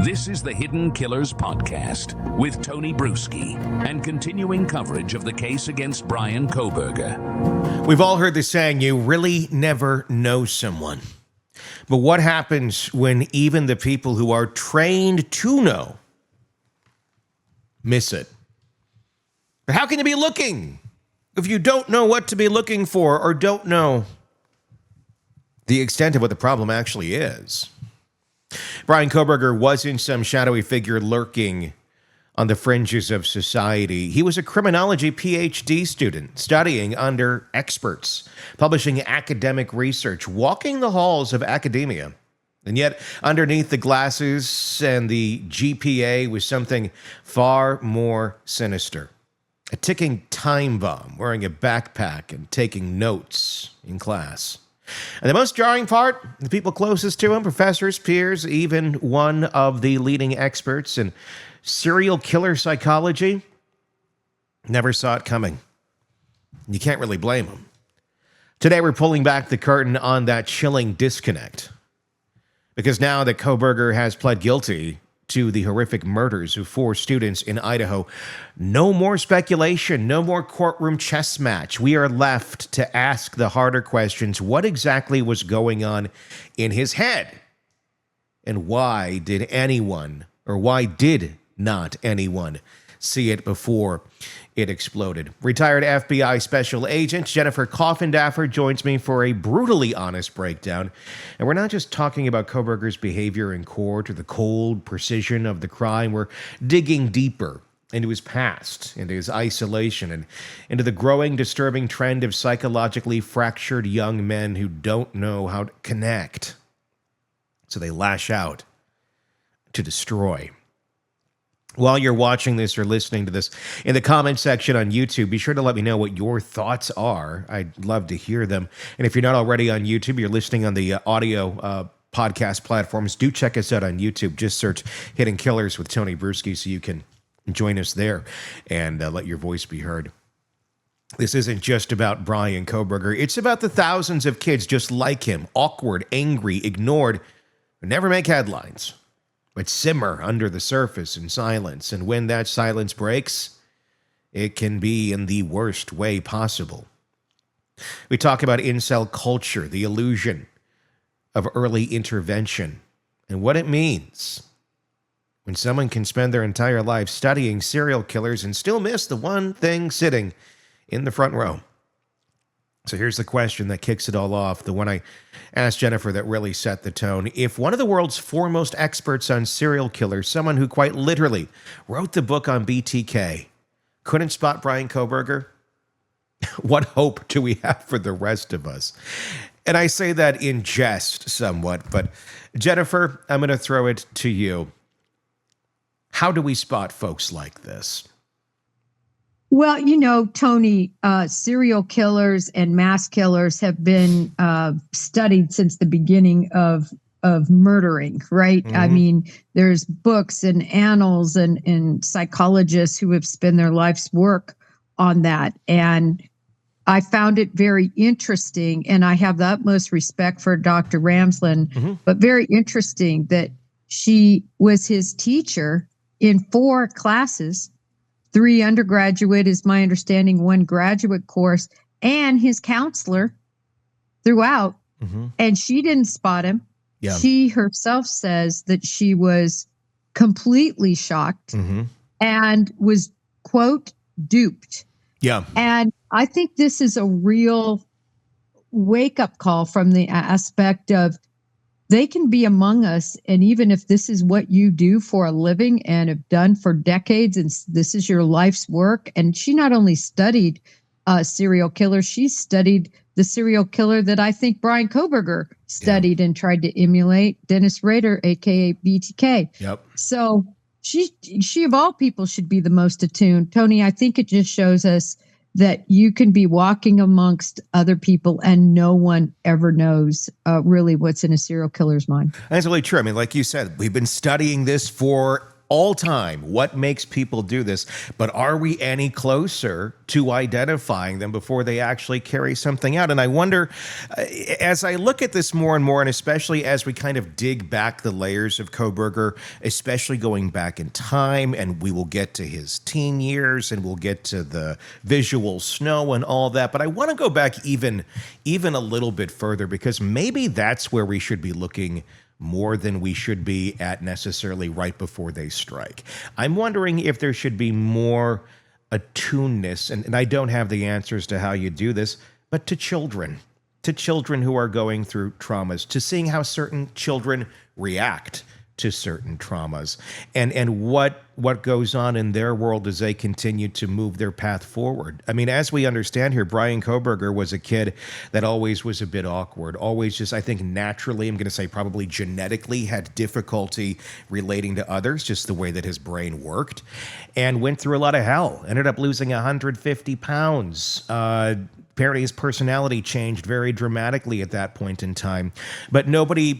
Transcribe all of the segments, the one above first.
This is the Hidden Killers Podcast with Tony Bruschi and continuing coverage of the case against Bryan Kohberger. We've all heard the saying, you really never know someone. But what happens when even the people who are trained to know miss it? But how can you be looking if you don't know what to be looking for or don't know the extent of what the problem actually is? Bryan Kohberger wasn't some shadowy figure lurking on the fringes of society. He was a criminology PhD student, studying under experts, publishing academic research, walking the halls of academia. And yet, underneath the glasses and the GPA was something far more sinister. A ticking time bomb, wearing a backpack and taking notes in class. And the most jarring part, the people closest to him, professors, peers, even one of the leading experts in serial killer psychology, never saw it coming. You can't really blame them. Today, we're pulling back the curtain on that chilling disconnect. Because now that Kohberger has pled guilty to the horrific murders of 4 students in Idaho, no more speculation, no more courtroom chess match. We are left to ask the harder questions. What exactly was going on in his head? And why did not anyone see it before it exploded? Retired FBI Special Agent Jennifer Coffindaffer joins me for a brutally honest breakdown. And we're not just talking about Kohberger's behavior in court or the cold precision of the crime. We're digging deeper into his past, into his isolation, and into the growing, disturbing trend of psychologically fractured young men who don't know how to connect. So they lash out to destroy. While you're watching this or listening to this, in the comment section on YouTube, be sure to let me know what your thoughts are. I'd love to hear them. And if you're not already on YouTube, you're listening on the audio podcast platforms, do check us out on YouTube. Just search Hidden Killers with Tony Bruschi so you can join us there and let your voice be heard. This isn't just about Bryan Kohberger. It's about the thousands of kids just like him, awkward, angry, ignored, who never make headlines, but simmer under the surface in silence. And when that silence breaks, it can be in the worst way possible. We talk about incel culture, the illusion of early intervention, and what it means when someone can spend their entire life studying serial killers and still miss the one thing sitting in the front row. So here's the question that kicks it all off, the one I asked Jennifer that really set the tone. If one of the world's foremost experts on serial killers, someone who quite literally wrote the book on BTK, couldn't spot Bryan Kohberger, what hope do we have for the rest of us? And I say that in jest somewhat, but Jennifer, I'm going to throw it to you. How do we spot folks like this? Well, Tony, serial killers and mass killers have been studied since the beginning of murdering, right? Mm-hmm. I mean, there's books and annals and psychologists who have spent their life's work on that. And I found it very interesting, and I have the utmost respect for Dr. Ramsland, mm-hmm. but very interesting that she was his teacher in 4 classes. 3 undergraduate is my understanding, 1 graduate course, and his counselor throughout. Mm-hmm. And she didn't spot him. Yeah. She herself says that she was completely shocked mm-hmm. and was, quote, duped. Yeah. And I think this is a real wake-up call from the aspect of they can be among us, and even if this is what you do for a living and have done for decades, and this is your life's work, and she not only studied serial killers, she studied the serial killer that I think Bryan Kohberger studied and tried to emulate, Dennis Rader, a.k.a. BTK. Yep. So she of all people should be the most attuned. Tony, I think it just shows us that you can be walking amongst other people and no one ever knows really what's in a serial killer's mind. That's really true. I mean, like you said, we've been studying this for all time. What makes people do this? But are we any closer to identifying them before they actually carry something out? And I wonder, as I look at this more and more, and especially as we kind of dig back the layers of Kohberger, especially going back in time, and we will get to his teen years, and we'll get to the visual snow and all that. But I want to go back even a little bit further, because maybe that's where we should be looking more than we should be at necessarily right before they strike. I'm wondering if there should be more attuneness, and I don't have the answers to how you do this, but to children who are going through traumas, to seeing how certain children react to certain traumas, and what goes on in their world as they continue to move their path forward. I mean, as we understand here, Bryan Kohberger was a kid that always was a bit awkward, always just, I think naturally, I'm going to say probably genetically, had difficulty relating to others, just the way that his brain worked, and went through a lot of hell, ended up losing 150 pounds, apparently his personality changed very dramatically at that point in time. But nobody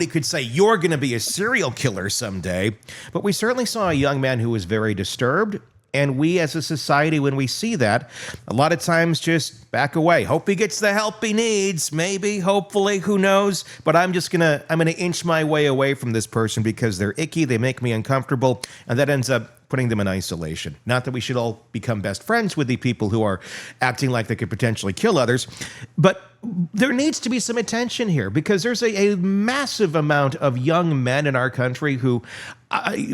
could say, you're going to be a serial killer someday. But we certainly saw a young man who was very disturbed. And we as a society, when we see that, a lot of times just back away. Hope he gets the help he needs. Maybe, hopefully, who knows? But I'm going to inch my way away from this person because they're icky, they make me uncomfortable, and that ends up putting them in isolation. Not that we should all become best friends with the people who are acting like they could potentially kill others, but there needs to be some attention here, because there's a massive amount of young men in our country who,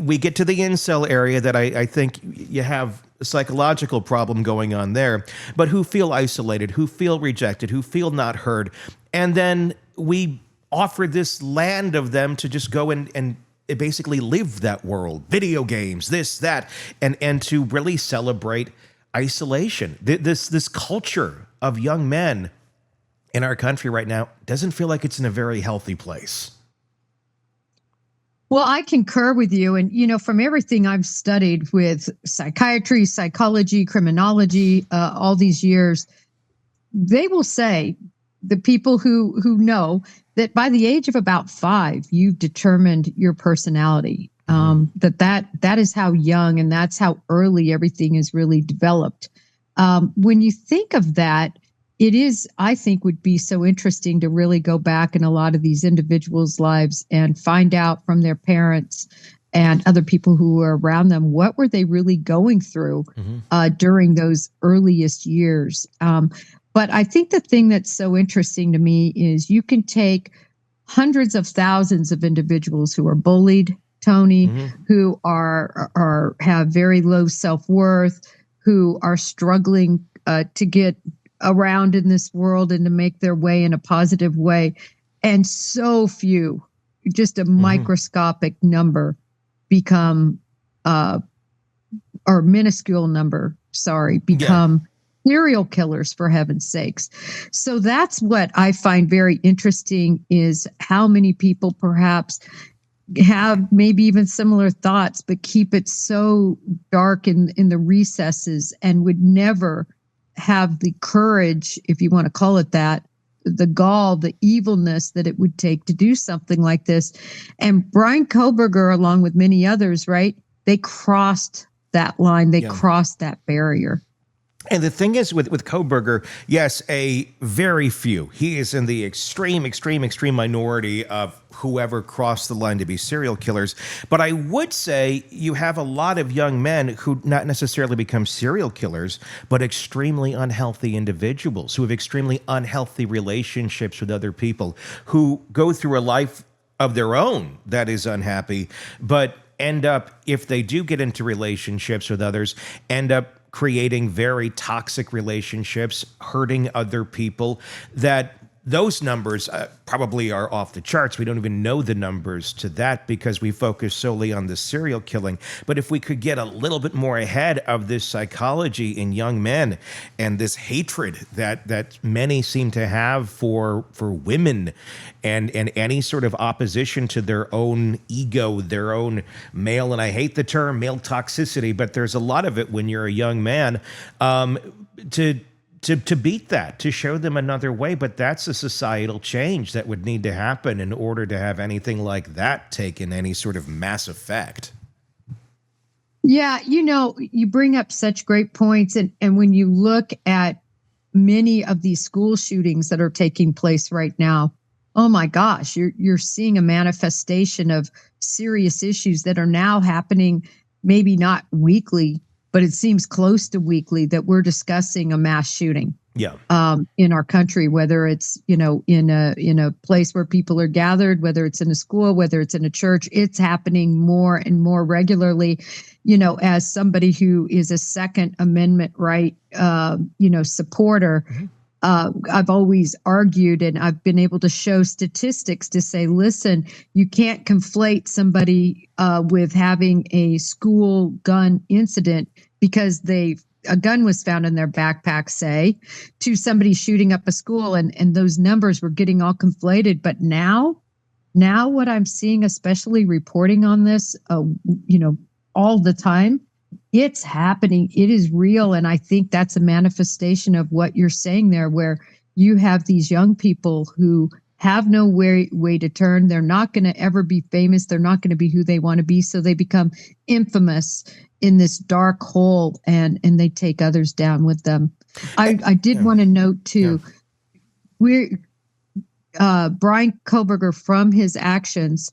we get to the incel area that I think you have a psychological problem going on there, but who feel isolated, who feel rejected, who feel not heard. And then we offer this land of them to just go and basically live that world, video games, this, that, and to really celebrate isolation. This culture of young men in our country right now doesn't feel like it's in a very healthy place. Well, I concur with you. And, from everything I've studied with psychiatry, psychology, criminology, all these years, they will say, the people who know, that by the age of about 5, you've determined your personality. That is how young and that's how early everything is really developed. When you think of that, it is, I think, would be so interesting to really go back in a lot of these individuals' lives and find out from their parents and other people who were around them, what were they really going through during those earliest years. But I think the thing that's so interesting to me is you can take hundreds of thousands of individuals who are bullied, Tony, who have very low self-worth, who are struggling to get around in this world and to make their way in a positive way. And so few, just a microscopic number, become, or minuscule number, become serial killers, for heaven's sakes. So that's what I find very interesting, is how many people perhaps have maybe even similar thoughts, but keep it so dark in the recesses and would never have the courage, if you want to call it that, the gall, the evilness that it would take to do something like this. And Bryan Kohberger, along with many others, right? They crossed that line. They crossed that barrier. And the thing is with Kohberger, yes, a very few. He is in the extreme minority of whoever crossed the line to be serial killers. But I would say you have a lot of young men who not necessarily become serial killers, but extremely unhealthy individuals who have extremely unhealthy relationships with other people, who go through a life of their own that is unhappy, but end up, if they do get into relationships with others, end up creating very toxic relationships, hurting other people, that those numbers probably are off the charts. We don't even know the numbers to that because we focus solely on the serial killing. But if we could get a little bit more ahead of this psychology in young men and this hatred that many seem to have for women and any sort of opposition to their own ego, their own male, and I hate the term male toxicity, but there's a lot of it when you're a young man, to beat that, to show them another way. But that's a societal change that would need to happen in order to have anything like that taken any sort of mass effect. Yeah, you bring up such great points. And when you look at many of these school shootings that are taking place right now, oh my gosh, you're seeing a manifestation of serious issues that are now happening, maybe not weekly, but it seems close to weekly that we're discussing a mass shooting. Yeah. In our country, whether it's in a place where people are gathered, whether it's in a school, whether it's in a church, it's happening more and more regularly. As somebody who is a Second Amendment right, supporter, I've always argued, and I've been able to show statistics to say, listen, you can't conflate somebody with having a school gun incident because a gun was found in their backpack, say, to somebody shooting up a school, and those numbers were getting all conflated. But now what I'm seeing, especially reporting on this, all the time, it's happening. It is real. And I think that's a manifestation of what you're saying there, where you have these young people who have no way to turn. They're not going to ever be famous. They're not going to be who they want to be. So they become infamous in this dark hole, and they take others down with them. I did want to note too, Bryan Kohberger, from his actions,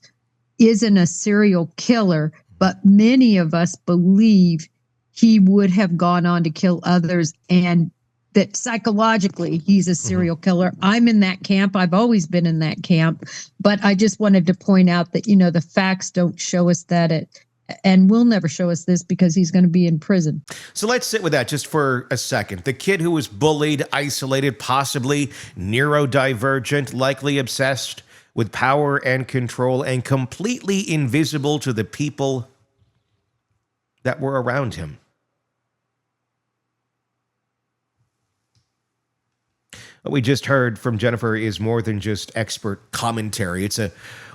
isn't a serial killer, but many of us believe he would have gone on to kill others, and that psychologically he's a serial killer. I'm in that camp. I've always been in that camp, but I just wanted to point out that, the facts don't show us that and will never show us this, because he's going to be in prison. So let's sit with that just for a second. The kid who was bullied, isolated, possibly neurodivergent, likely obsessed with power and control, and completely invisible to the people that were around him. What we just heard from Jennifer is more than just expert commentary. It's a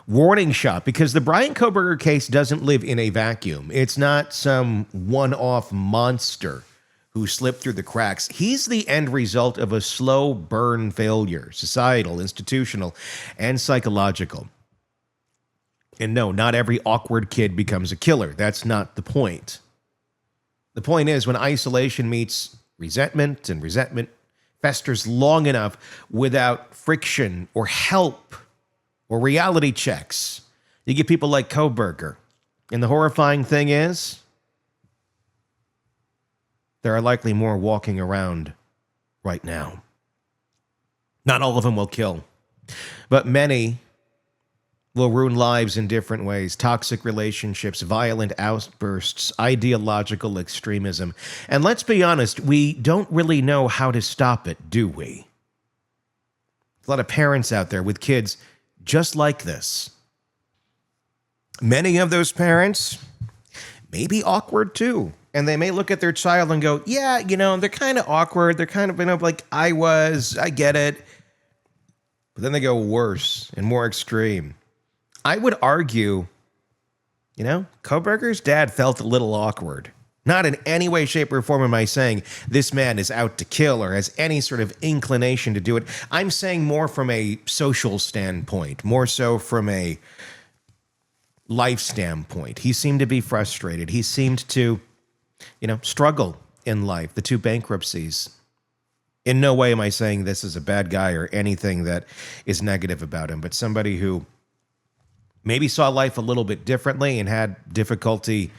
warning shot, because the Bryan Kohberger case doesn't live in a vacuum. It's not some one-off monster who slipped through the cracks. He's the end result of a slow burn failure, societal, institutional, and psychological. And no, not every awkward kid becomes a killer. That's not the point. The point is, when isolation meets resentment, and resentment festers long enough without friction or help or reality checks, you get people like Kohberger. And the horrifying thing is, there are likely more walking around right now. Not all of them will kill, but many will ruin lives in different ways. Toxic relationships, violent outbursts, ideological extremism. And let's be honest, we don't really know how to stop it, do we? A lot of parents out there with kids just like this. Many of those parents may be awkward too. And they may look at their child and go, yeah, they're kind of awkward. They're kind of, like I get it. But then they go worse and more extreme. I would argue, Kohberger's dad felt a little awkward. Not in any way, shape, or form am I saying this man is out to kill or has any sort of inclination to do it. I'm saying more from a social standpoint, more so from a life standpoint. He seemed to be frustrated. He seemed to, struggle in life, the two bankruptcies. In no way am I saying this is a bad guy or anything that is negative about him, but somebody who maybe saw life a little bit differently and had difficulty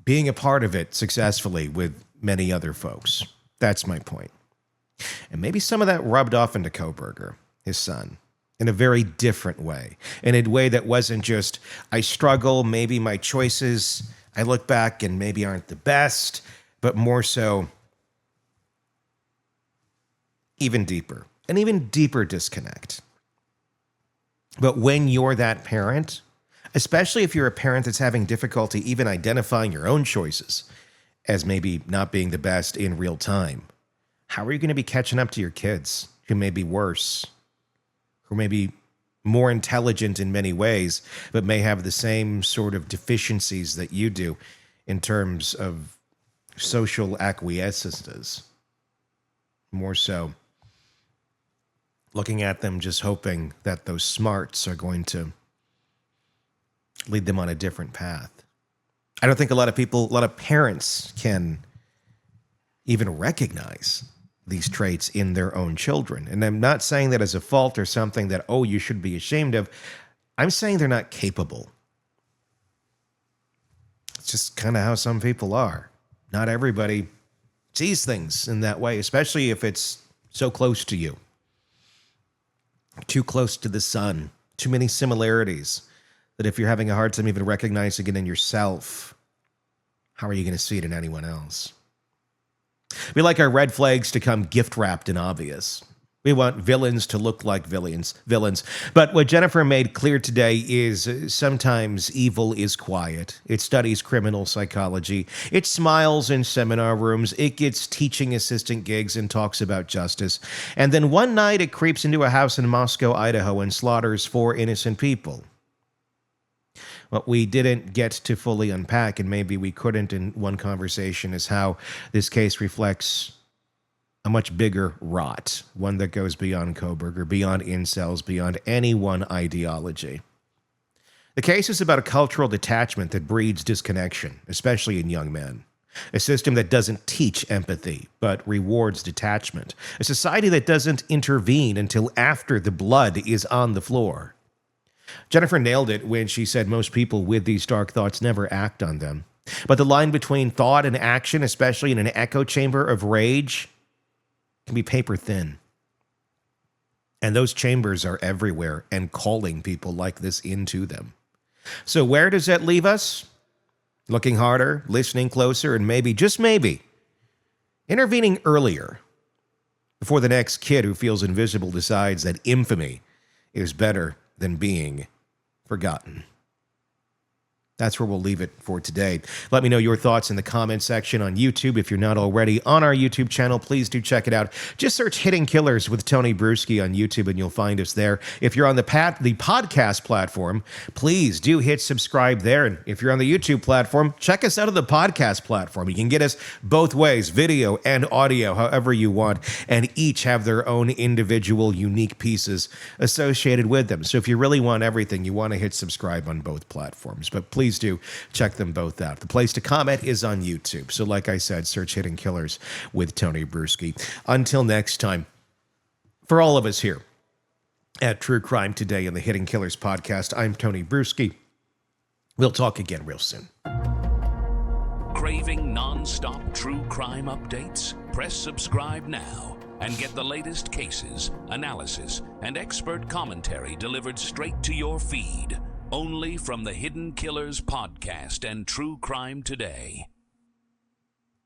being a part of it successfully with many other folks. That's my point. And maybe some of that rubbed off into Kohberger, his son, in a very different way. In a way that wasn't just, I struggle, maybe my choices, I look back and maybe aren't the best, but more so, even deeper, an even deeper disconnect. But when you're that parent, especially if you're a parent that's having difficulty even identifying your own choices as maybe not being the best in real time, how are you going to be catching up to your kids who may be worse, who may be more intelligent in many ways, but may have the same sort of deficiencies that you do in terms of social acquiescences? More so, looking at them, just hoping that those smarts are going to lead them on a different path. I don't think a lot of parents can even recognize these traits in their own children. And I'm not saying that as a fault or something that, oh, you should be ashamed of. I'm saying they're not capable. It's just kind of how some people are. Not everybody sees things in that way, especially if it's so close to you. Too close to the sun. Too many similarities that if you're having a hard time even recognizing it in yourself, how are you going to see it in anyone else? We like our red flags to come gift wrapped and obvious. We want villains to look like villains. But what Jennifer made clear today is sometimes evil is quiet. It studies criminal psychology. It smiles in seminar rooms. It gets teaching assistant gigs and talks about justice. And then one night it creeps into a house in Moscow, Idaho, and slaughters 4 innocent people. What we didn't get to fully unpack, and maybe we couldn't in one conversation, is how this case reflects a much bigger rot, one that goes beyond Kohberger, beyond incels, beyond any one ideology. The case is about a cultural detachment that breeds disconnection, especially in young men. A system that doesn't teach empathy, but rewards detachment. A society that doesn't intervene until after the blood is on the floor. Jennifer nailed it when she said most people with these dark thoughts never act on them. But the line between thought and action, especially in an echo chamber of rage, can be paper thin. And those chambers are everywhere and calling people like this into them. So where does that leave us? Looking harder, listening closer, and maybe, just maybe, intervening earlier before the next kid who feels invisible decides that infamy is better than being forgotten. That's where we'll leave it for today. Let me know your thoughts in the comment section on YouTube. If you're not already on our YouTube channel, please do check it out. Just search Hidden Killers with Tony Bruschi on YouTube and you'll find us there. If you're on the podcast platform, please do hit subscribe there. And if you're on the YouTube platform, check us out on the podcast platform. You can get us both ways, video and audio, however you want, and each have their own individual unique pieces associated with them. So if you really want everything, you want to hit subscribe on both platforms. But please do check them both out. The place to comment is on YouTube. So like I said, search Hidden Killers with Tony Bruschi. Until next time, for all of us here at True Crime Today in the Hidden Killers podcast, I'm Tony Bruschi. We'll talk again real soon. Craving non-stop true crime updates? Press subscribe now and get the latest cases, analysis, and expert commentary delivered straight to your feed. Only from the Hidden Killers podcast and True Crime Today.